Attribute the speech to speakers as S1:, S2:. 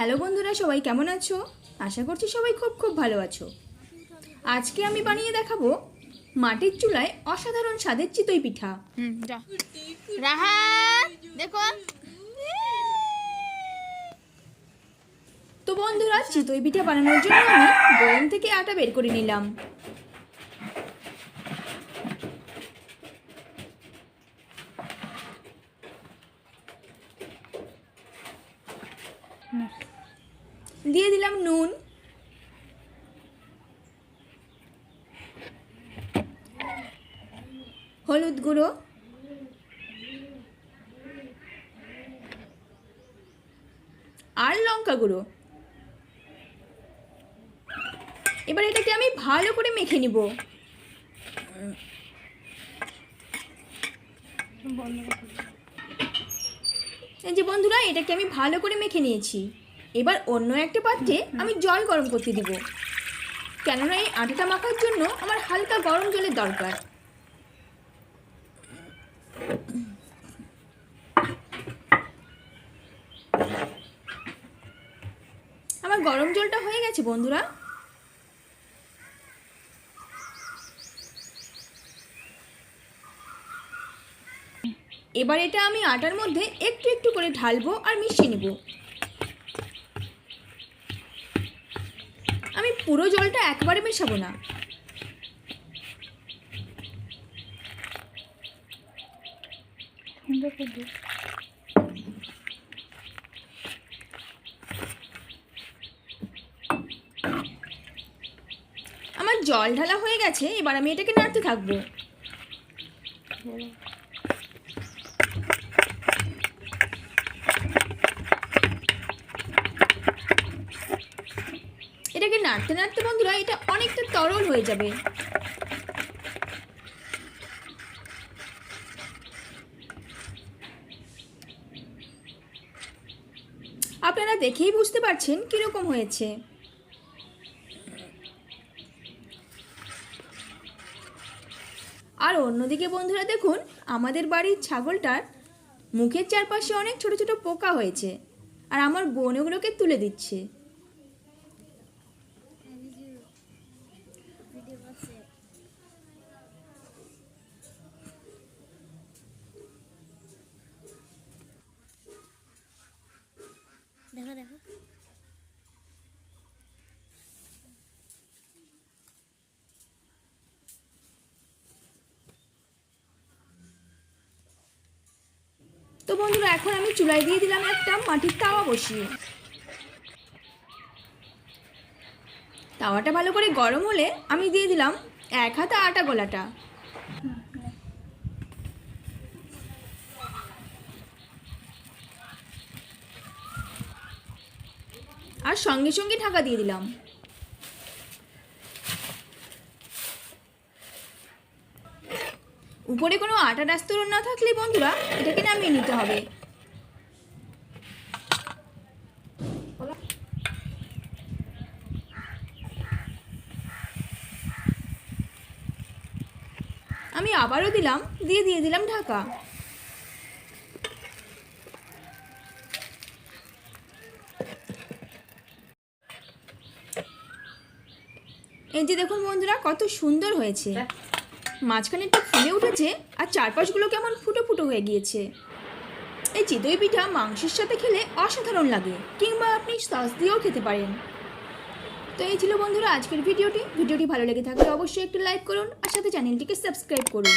S1: Hello বন্ধুরা, সবাই কেমন আছো? আশা করছি সবাই খুব খুব ভালো আছো। আজকে আমি বানিয়ে দেখাবো মাটির চুলায় অসাধারণ স্বাদের চিতই পিঠা।
S2: দেখো
S1: তো বন্ধুরা, চিতই পিঠা বানানোর জন্য আমি বয়ম থেকে আটা বের করে নিলাম। দিয়ে দিলাম নুন, হলুদ গুঁড়ো, আর লঙ্কা গুঁড়ো। এবার এটাকে আমি ভালো করে মেখে নিব। এই যে বন্ধুরা, এটাকে আমি ভালো করে মেখে নিয়েছি। এবার অন্য একটা পাত্রে আমি জল গরম করতে দিব, কেননা এই আটাটা মাখার জন্য আমার হালকা গরম জলের দরকার। আমার গরম জলটা হয়ে গেছে বন্ধুরা। এবার এটা আমি আটার মধ্যে একটু একটু করে ঢালবো আর মিশিয়ে নেব। আমি পুরো জলটা একবারে মেশাবো না। আমার জল ঢালা হয়ে গেছে, এবার আমি এটাকে নাড়তে থাকবো। এটাকে নাড়তে নাড়তে বন্ধুরা এটা অনেকটা তরল হয়ে যাবে। আপনারা দেখেই বুঝতে পারছেন কিরকম হয়েছে। আর অন্যদিকে বন্ধুরা দেখুন, আমাদের বাড়ির ছাগলটার মুখের চারপাশে অনেক ছোট ছোট পোকা হয়েছে, আর আমার বোন ওগুলোকে তুলে দিচ্ছে।
S2: দেখো দেখো
S1: তো বন্ধুরা, এখন আমি চুলায় দিয়ে দিলাম একটা মাটির তাওয়া বসিয়ে। তাওয়াটা ভালো করে গরম হলে আমি দিয়ে দিলাম 1 হাতা আটা গোলাটা। আর সঙ্গে সঙ্গে ঢাকা দিয়ে দিলাম। উপরে কোনো আটার আস্তরণ না থাকলে বন্ধুরা এটাকে নামিয়ে নিতে হবে। আমি আবারও দিয়ে দিলাম ঢাকা। এই যে দেখুন বন্ধুরা, কত সুন্দর হয়েছে। মাঝখানে একটু ফুলে উঠেছে আর চারপাশগুলো কেমন ফুটো ফুটো হয়ে গিয়েছে। এই চিতই পিঠা মাংসের সাথে খেলে অসাধারণ লাগে, কিংবা আপনি সস দিয়েও খেতে পারেন। তো এই ছিল বন্ধুরা আজকের ভিডিওটি ভালো লেগে থাকলে অবশ্যই একটু লাইক করুন আর সাথে চ্যানেলটিকে সাবস্ক্রাইব করুন।